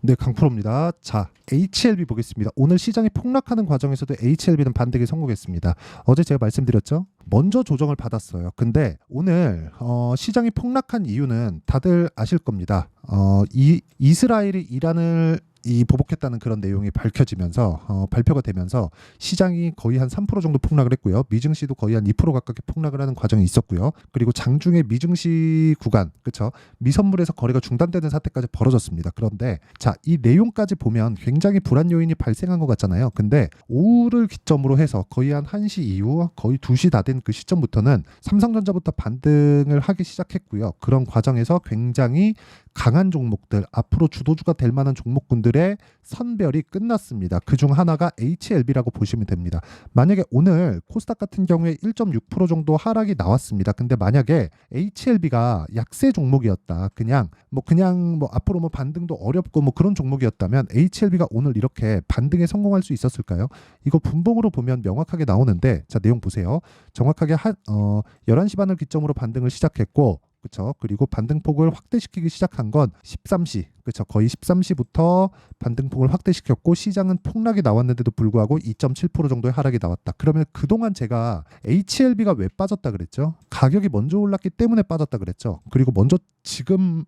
네, 강프로입니다. 자, HLB 보겠습니다. 오늘 시장이 폭락하는 과정에서도 HLB는 반등에 성공했습니다. 어제 제가 말씀드렸죠? 먼저 조정을 받았어요. 근데 오늘 시장이 폭락한 이유는 다들 아실 겁니다. 이스라엘이 이란을 보복했다는 그런 내용이 밝혀지면서 발표가 되면서 시장이 거의 한 3% 정도 폭락을 했고요. 미증시도 거의 한 2% 가깝게 폭락을 하는 과정이 있었고요. 그리고 장중에 미증시 구간, 그렇죠? 미선물에서 거래가 중단되는 사태까지 벌어졌습니다. 그런데 자, 이 내용까지 보면 굉장히 불안 요인이 발생한 것 같잖아요. 근데 오후를 기점으로 해서 거의 한 1시 이후 거의 2시 다 된 그 시점부터는 삼성전자부터 반등을 하기 시작했고요. 그런 과정에서 굉장히 강한 종목들, 앞으로 주도주가 될 만한 종목군들의 선별이 끝났습니다. 그중 하나가 HLB라고 보시면 됩니다. 만약에 오늘 코스닥 같은 경우에 1.6% 정도 하락이 나왔습니다. 근데 만약에 HLB가 약세 종목이었다. 그냥 앞으로 반등도 어렵고 그런 종목이었다면 HLB가 오늘 이렇게 반등에 성공할 수 있었을까요? 이거 분봉으로 보면 명확하게 나오는데, 자, 내용 보세요. 정확하게 11시 반을 기점으로 반등을 시작했고, 그렇죠. 그리고 반등폭을 확대시키기 시작한 건 13시, 그렇죠. 거의 13시부터 반등폭을 확대시켰고 시장은 폭락이 나왔는데도 불구하고 2.7% 정도의 하락이 나왔다. 그러면 그동안 제가 HLB가 왜 빠졌다 그랬죠? 가격이 먼저 올랐기 때문에 빠졌다 그랬죠. 그리고 먼저 지금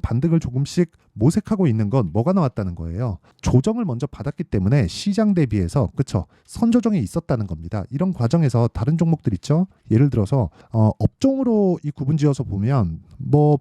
반등을 조금씩 모색하고 있는 건 뭐가 나왔다는 거예요. 조정을 먼저 받았기 때문에 시장 대비해서, 그렇죠, 선조정이 있었다는 겁니다. 이런 과정에서 다른 종목들 있죠. 예를 들어서 업종으로 이 구분지어서 보면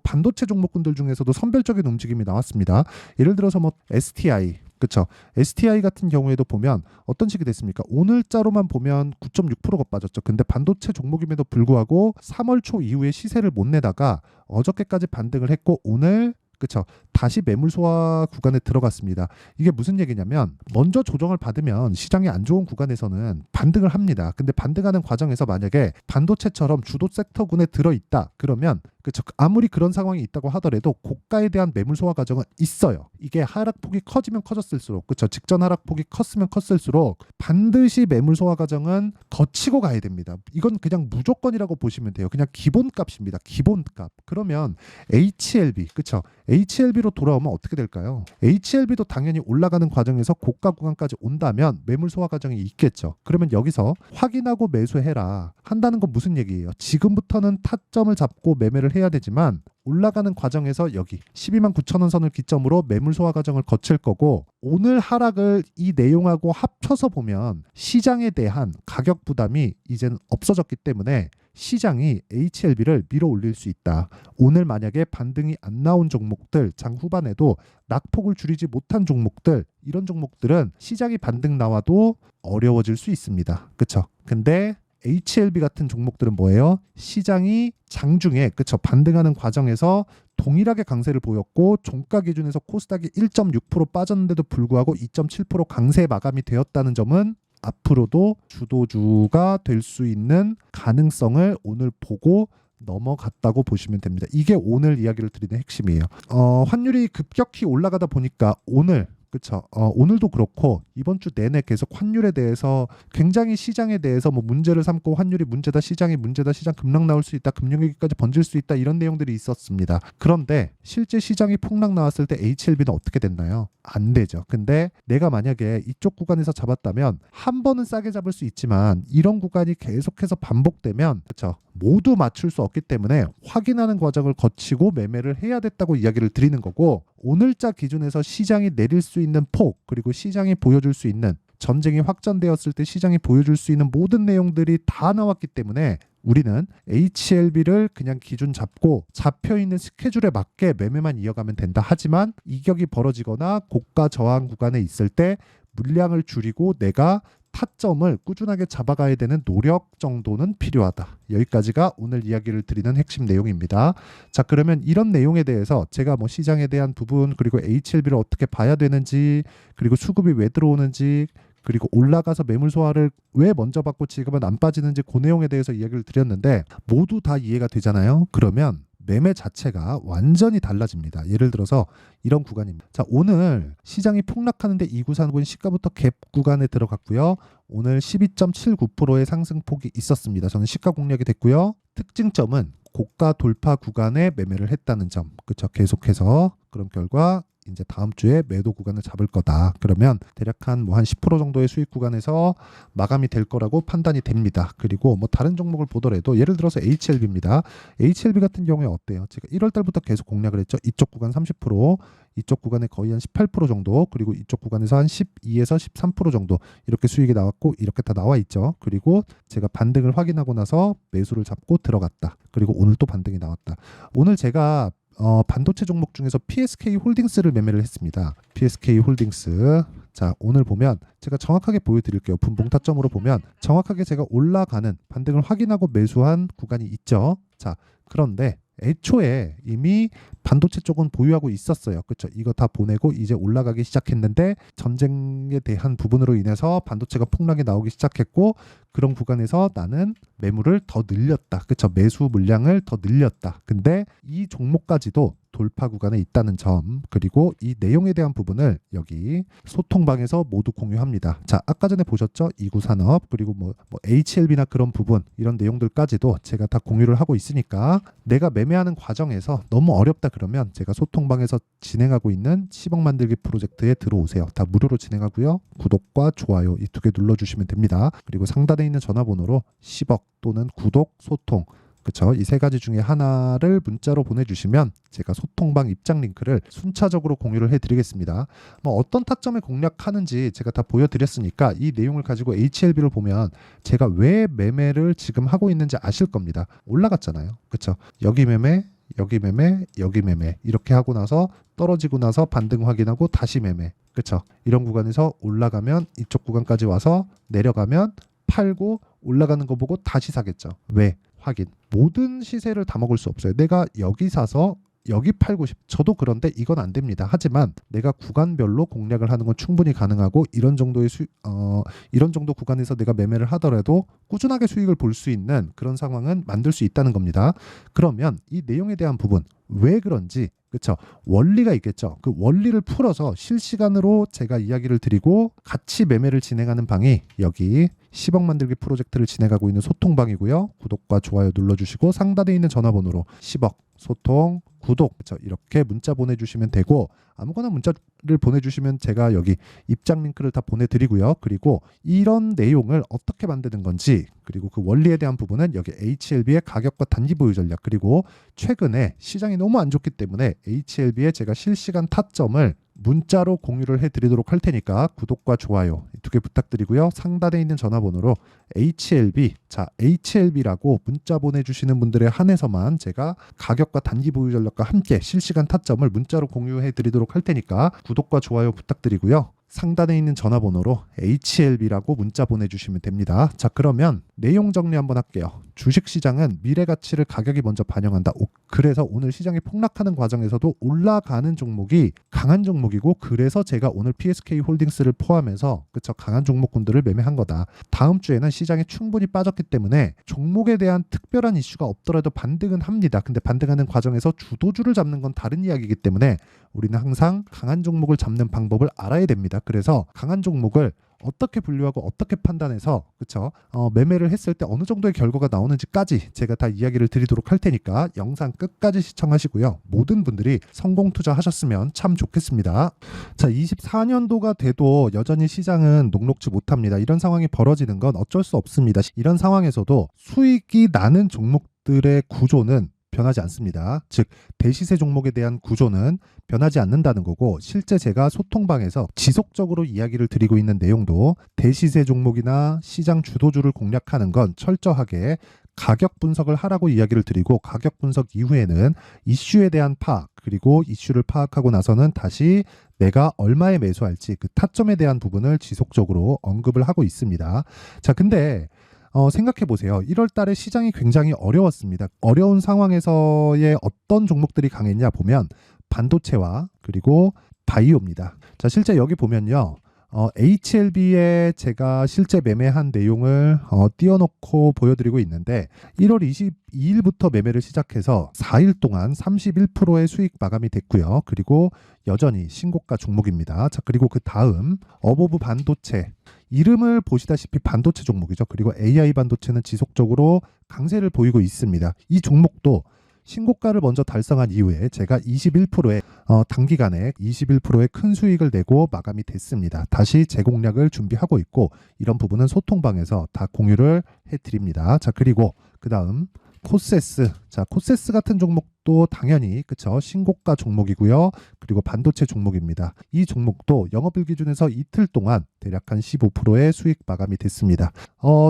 반도체 종목군들 중에서도 선별적인 움직임이 나왔습니다. 예를 들어서 STI, 그렇죠. STI 같은 경우에도 보면 어떤 식이 됐습니까? 오늘자로만 보면 9.6%가 빠졌죠. 근데 반도체 종목임에도 불구하고 3월 초 이후에 시세를 못 내다가 어저께까지 반등을 했고 오늘, 그렇죠, 다시 매물 소화 구간에 들어갔습니다. 이게 무슨 얘기냐면 먼저 조정을 받으면 시장이 안 좋은 구간에서는 반등을 합니다. 근데 반등하는 과정에서 만약에 반도체처럼 주도 섹터군에 들어있다 그러면, 그렇죠, 아무리 그런 상황이 있다고 하더라도 고가에 대한 매물 소화 과정은 있어요. 이게 하락폭이 커지면 커졌을수록, 그렇죠, 직전 하락폭이 컸으면 컸을수록 반드시 매물 소화 과정은 거치고 가야 됩니다. 이건 그냥 무조건이라고 보시면 돼요. 그냥 기본값입니다. 기본값. 그러면 HLB, 그렇죠, HLB로 돌아오면 어떻게 될까요? HLB도 당연히 올라가는 과정에서 고가 구간까지 온다면 매물 소화 과정이 있겠죠. 그러면 여기서 확인하고 매수해라 한다는 건 무슨 얘기예요? 지금부터는 타점을 잡고 매매를 해야 되지만 올라가는 과정에서 여기 12만 9천 원 선을 기점으로 매물 소화 과정을 거칠 거고, 오늘 하락을 이 내용하고 합쳐서 보면 시장에 대한 가격 부담이 이제는 없어졌기 때문에 시장이 HLB를 밀어 올릴 수 있다. 오늘 만약에 반등이 안 나온 종목들, 장 후반에도 낙폭을 줄이지 못한 종목들, 이런 종목들은 시장이 반등 나와도 어려워질 수 있습니다. 그렇죠? 근데 HLB 같은 종목들은 뭐예요? 시장이 장중에, 그쵸, 반등하는 과정에서 동일하게 강세를 보였고 종가 기준에서 코스닥이 1.6% 빠졌는데도 불구하고 2.7% 강세 마감이 되었다는 점은 앞으로도 주도주가 될 수 있는 가능성을 오늘 보고 넘어갔다고 보시면 됩니다. 이게 오늘 이야기를 드리는 핵심이에요. 환율이 급격히 올라가다 보니까 오늘, 그렇죠. 오늘도 그렇고 이번 주 내내 계속 환율에 대해서 굉장히 시장에 대해서 문제를 삼고 환율이 문제다, 시장이 문제다, 시장 급락 나올 수 있다, 금융위기까지 번질 수 있다, 이런 내용들이 있었습니다. 그런데 실제 시장이 폭락 나왔을 때 HLB는 어떻게 됐나요? 안 되죠. 근데 내가 만약에 이쪽 구간에서 잡았다면 한 번은 싸게 잡을 수 있지만 이런 구간이 계속해서 반복되면, 그렇죠, 모두 맞출 수 없기 때문에 확인하는 과정을 거치고 매매를 해야 됐다고 이야기를 드리는 거고, 오늘자 기준에서 시장이 내릴 수 있는 폭, 그리고 시장이 보여줄 수 있는, 전쟁이 확전되었을 때 시장이 보여줄 수 있는 모든 내용들이 다 나왔기 때문에 우리는 HLB를 그냥 기준 잡고 잡혀있는 스케줄에 맞게 매매만 이어가면 된다. 하지만 이격이 벌어지거나 고가 저항 구간에 있을 때 물량을 줄이고 내가 타점을 꾸준하게 잡아가야 되는 노력 정도는 필요하다. 여기까지가 오늘 이야기를 드리는 핵심 내용입니다. 자, 그러면 이런 내용에 대해서 제가 시장에 대한 부분, 그리고 HLB를 어떻게 봐야 되는지, 그리고 수급이 왜 들어오는지, 그리고 올라가서 매물 소화를 왜 먼저 받고 지금은 안 빠지는지, 그 내용에 대해서 이야기를 드렸는데 모두 다 이해가 되잖아요. 그러면 매매 자체가 완전히 달라집니다. 예를 들어서 이런 구간입니다. 자, 오늘 시장이 폭락하는데 2949은 시가부터 갭 구간에 들어갔고요. 오늘 12.79%의 상승폭이 있었습니다. 저는 시가 공략이 됐고요. 특징점은 고가 돌파 구간에 매매를 했다는 점, 그렇죠? 계속해서 그런 결과 이제 다음 주에 매도 구간을 잡을 거다. 그러면 대략 한 10% 정도의 수익 구간에서 마감이 될 거라고 판단이 됩니다. 그리고 다른 종목을 보더라도 예를 들어서 HLB입니다. HLB 같은 경우에 어때요? 제가 1월 달부터 계속 공략을 했죠. 이쪽 구간 30%, 이쪽 구간에 거의 한 18% 정도, 그리고 이쪽 구간에서 한 12에서 13% 정도 이렇게 수익이 나왔고 이렇게 다 나와 있죠. 그리고 제가 반등을 확인하고 나서 매수를 잡고 들어갔다. 그리고 오늘 또 반등이 나왔다. 오늘 제가 반도체 종목 중에서 PSK 홀딩스를 매매를 했습니다. PSK 홀딩스. 자, 오늘 보면 제가 정확하게 보여드릴게요. 분봉 타점으로 보면 정확하게 제가 올라가는 반등을 확인하고 매수한 구간이 있죠. 자, 그런데 애초에 이미 반도체 쪽은 보유하고 있었어요. 그렇죠? 이거 다 보내고 이제 올라가기 시작했는데 전쟁에 대한 부분으로 인해서 반도체가 폭락이 나오기 시작했고 그런 구간에서 나는 매물을 더 늘렸다. 그렇죠? 매수 물량을 더 늘렸다. 근데 이 종목까지도 돌파 구간에 있다는 점, 그리고 이 내용에 대한 부분을 여기 소통방에서 모두 공유합니다. 자, 아까 전에 보셨죠? 이구산업, 그리고 HLB나 그런 부분, 이런 내용들까지도 제가 다 공유를 하고 있으니까 내가 매매하는 과정에서 너무 어렵다 그러면 제가 소통방에서 진행하고 있는 10억 만들기 프로젝트에 들어오세요. 다 무료로 진행하고요. 구독과 좋아요 이 두 개 눌러주시면 됩니다. 그리고 상단에 있는 전화번호로 10억 또는 구독, 소통, 그렇죠? 이 세 가지 중에 하나를 문자로 보내주시면 제가 소통방 입장 링크를 순차적으로 공유를 해드리겠습니다. 어떤 타점에 공략하는지 제가 다 보여드렸으니까 이 내용을 가지고 HLB를 보면 제가 왜 매매를 지금 하고 있는지 아실 겁니다. 올라갔잖아요. 그렇죠? 여기 매매, 여기 매매, 여기 매매 이렇게 하고 나서 떨어지고 나서 반등 확인하고 다시 매매. 그렇죠? 이런 구간에서 올라가면 이쪽 구간까지 와서 내려가면 팔고 올라가는 거 보고 다시 사겠죠. 왜? 확인. 모든 시세를 다 먹을 수 없어요. 내가 여기 사서 여기 팔고 저도 그런데 이건 안 됩니다. 하지만 내가 구간별로 공략을 하는 건 충분히 가능하고 이런 정도의 이런 정도 구간에서 내가 매매를 하더라도 꾸준하게 수익을 볼 수 있는 그런 상황은 만들 수 있다는 겁니다. 그러면 이 내용에 대한 부분 왜 그런지, 그렇죠? 원리가 있겠죠. 그 원리를 풀어서 실시간으로 제가 이야기를 드리고 같이 매매를 진행하는 방이 여기 10억 만들기 프로젝트를 진행하고 있는 소통방이고요. 구독과 좋아요 눌러주시고 상단에 있는 전화번호로 10억 소통, 구독, 그렇죠? 이렇게 문자 보내주시면 되고 아무거나 문자를 보내주시면 제가 여기 입장 링크를 다 보내드리고요. 그리고 이런 내용을 어떻게 만드는 건지, 그리고 그 원리에 대한 부분은 여기 HLB의 가격과 단기 보유 전략, 그리고 최근에 시장이 너무 안 좋기 때문에 HLB의 제가 실시간 타점을 문자로 공유를 해드리도록 할 테니까 구독과 좋아요 두 개 부탁드리고요. 상단에 있는 전화번호로 HLB, 자 HLB라고 문자 보내주시는 분들에 한해서만 제가 가격과 단기 보유 전략과 함께 실시간 타점을 문자로 공유해드리도록 할 테니까 구독과 좋아요 부탁드리고요. 상단에 있는 전화번호로 HLB라고 문자 보내주시면 됩니다. 자, 그러면 내용 정리 한번 할게요. 주식시장은 미래 가치를 가격이 먼저 반영한다. 그래서 오늘 시장이 폭락하는 과정에서도 올라가는 종목이 강한 종목이고, 그래서 제가 오늘 PSK 홀딩스를 포함해서 그쵸, 강한 종목군들을 매매한 거다. 다음 주에는 시장이 충분히 빠졌기 때문에 종목에 대한 특별한 이슈가 없더라도 반등은 합니다. 근데 반등하는 과정에서 주도주를 잡는 건 다른 이야기이기 때문에 우리는 항상 강한 종목을 잡는 방법을 알아야 됩니다. 그래서 강한 종목을 어떻게 분류하고 어떻게 판단해서 그쵸? 매매를 했을 때 어느 정도의 결과가 나오는지까지 제가 다 이야기를 드리도록 할 테니까 영상 끝까지 시청하시고요. 모든 분들이 성공 투자하셨으면 참 좋겠습니다. 자, 24년도가 돼도 여전히 시장은 녹록지 못합니다. 이런 상황이 벌어지는 건 어쩔 수 없습니다. 이런 상황에서도 수익이 나는 종목들의 구조는 변하지 않습니다. 즉 대시세 종목에 대한 구조는 변하지 않는다는 거고, 실제 제가 소통방에서 지속적으로 이야기를 드리고 있는 내용도 대시세 종목이나 시장 주도주를 공략하는 건 철저하게 가격 분석을 하라고 이야기를 드리고, 가격 분석 이후에는 이슈에 대한 파악, 그리고 이슈를 파악하고 나서는 다시 내가 얼마에 매수할지 그 타점에 대한 부분을 지속적으로 언급을 하고 있습니다. 자, 근데 생각해 보세요. 1월 달에 시장이 굉장히 어려웠습니다. 어려운 상황에서의 어떤 종목들이 강했냐 보면 반도체와 그리고 바이오입니다. 자, 실제 여기 보면요. HLB에 제가 실제 매매한 내용을 띄워놓고 보여드리고 있는데 1월 22일부터 매매를 시작해서 4일 동안 31%의 수익 마감이 됐고요. 그리고 여전히 신고가 종목입니다. 자, 그리고 그 다음 어보브 반도체, 이름을 보시다시피 반도체 종목이죠. 그리고 AI 반도체는 지속적으로 강세를 보이고 있습니다. 이 종목도 신고가를 먼저 달성한 이후에 제가 21%의 단기간에 21%의 큰 수익을 내고 마감이 됐습니다. 다시 재공략을 준비하고 있고 이런 부분은 소통방에서 다 공유를 해드립니다. 자, 그리고 그 다음 코세스. 자, 코세스 같은 종목도 당연히 그쵸, 신고가 종목이고요. 그리고 반도체 종목입니다. 이 종목도 영업일 기준에서 이틀 동안 대략 한 15%의 수익 마감이 됐습니다.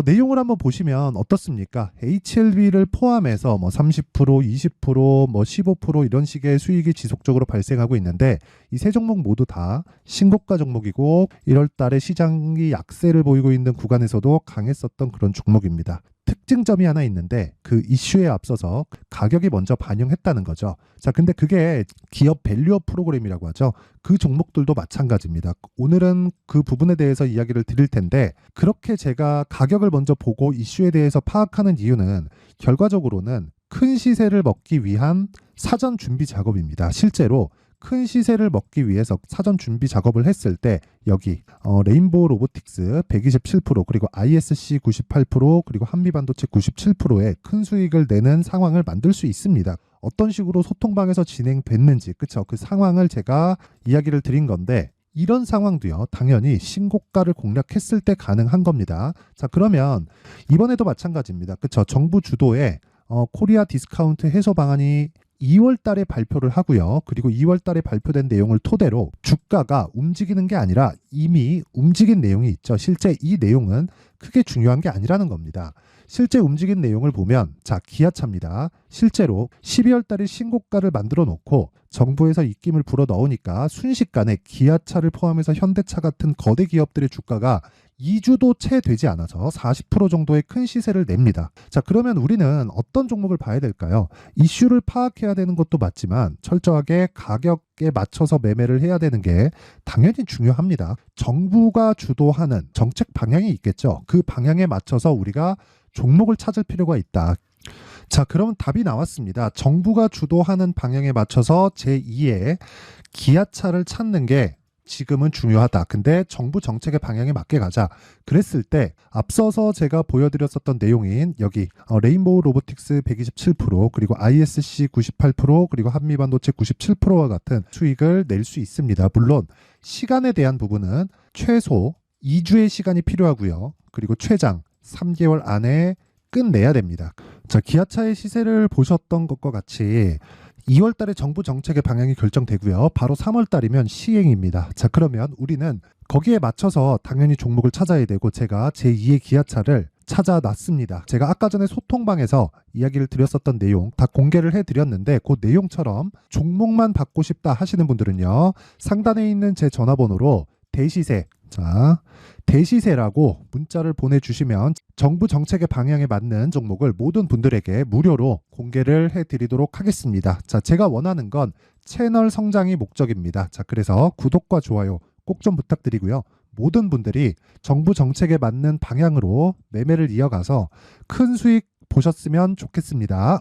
내용을 한번 보시면 어떻습니까? HLB를 포함해서 뭐 30%, 20%, 뭐 15% 이런 식의 수익이 지속적으로 발생하고 있는데 이 세 종목 모두 다 신고가 종목이고 1월 달에 시장이 약세를 보이고 있는 구간에서도 강했었던 그런 종목입니다. 특징점이 하나 있는데 그 이슈에 앞서서 가격이 먼저 반영했다는 거죠. 자, 근데 그게 기업 밸류업 프로그램이라고 하죠. 그 종목들도 마찬가지입니다. 오늘은 그 부분에 대해서 이야기를 드릴 텐데 그렇게 제가 가격을 먼저 보고 이슈에 대해서 파악하는 이유는 결과적으로는 큰 시세를 먹기 위한 사전 준비 작업입니다. 실제로 큰 시세를 먹기 위해서 사전 준비 작업을 했을 때 여기 레인보우 로보틱스 127% 그리고 ISC 98% 그리고 한미반도체 97%의 큰 수익을 내는 상황을 만들 수 있습니다. 어떤 식으로 소통방에서 진행됐는지 그쵸, 그 상황을 제가 이야기를 드린 건데 이런 상황도요 당연히 신고가를 공략했을 때 가능한 겁니다. 자, 그러면 이번에도 마찬가지입니다. 그쵸, 정부 주도의 코리아 디스카운트 해소 방안이 2월 달에 발표를 하고요. 그리고 2월 달에 발표된 내용을 토대로 주가가 움직이는 게 아니라 이미 움직인 내용이 있죠. 실제 이 내용은 크게 중요한 게 아니라는 겁니다. 실제 움직인 내용을 보면 자, 기아차입니다. 실제로 12월 달에 신고가를 만들어 놓고 정부에서 입김을 불어 넣으니까 순식간에 기아차를 포함해서 현대차 같은 거대 기업들의 주가가 2주도 채 되지 않아서 40% 정도의 큰 시세를 냅니다. 자, 그러면 우리는 어떤 종목을 봐야 될까요? 이슈를 파악해야 되는 것도 맞지만 철저하게 가격에 맞춰서 매매를 해야 되는 게 당연히 중요합니다. 정부가 주도하는 정책 방향이 있겠죠. 그 방향에 맞춰서 우리가 종목을 찾을 필요가 있다. 자, 그럼 답이 나왔습니다. 정부가 주도하는 방향에 맞춰서 제2의 기아차를 찾는 게 지금은 중요하다. 근데 정부 정책의 방향에 맞게 가자. 그랬을 때 앞서서 제가 보여드렸었던 내용인 여기 레인보우 로보틱스 127% 그리고 ISC 98% 그리고 한미반도체 97%와 같은 수익을 낼 수 있습니다. 물론 시간에 대한 부분은 최소 2주의 시간이 필요하고요. 그리고 최장 3개월 안에 끝내야 됩니다. 자, 기아차의 시세를 보셨던 것과 같이 2월 달에 정부 정책의 방향이 결정되고요. 바로 3월 달이면 시행입니다. 자, 그러면 우리는 거기에 맞춰서 당연히 종목을 찾아야 되고 제가 제2의 기아차를 찾아놨습니다. 제가 아까 전에 소통방에서 이야기를 드렸었던 내용 다 공개를 해드렸는데 그 내용처럼 종목만 받고 싶다 하시는 분들은요. 상단에 있는 제 전화번호로 대시세, 자, 대시세라고 문자를 보내주시면 정부 정책의 방향에 맞는 종목을 모든 분들에게 무료로 공개를 해드리도록 하겠습니다. 자, 제가 원하는 건 채널 성장이 목적입니다. 자, 그래서 구독과 좋아요 꼭 좀 부탁드리고요. 모든 분들이 정부 정책에 맞는 방향으로 매매를 이어가서 큰 수익 보셨으면 좋겠습니다.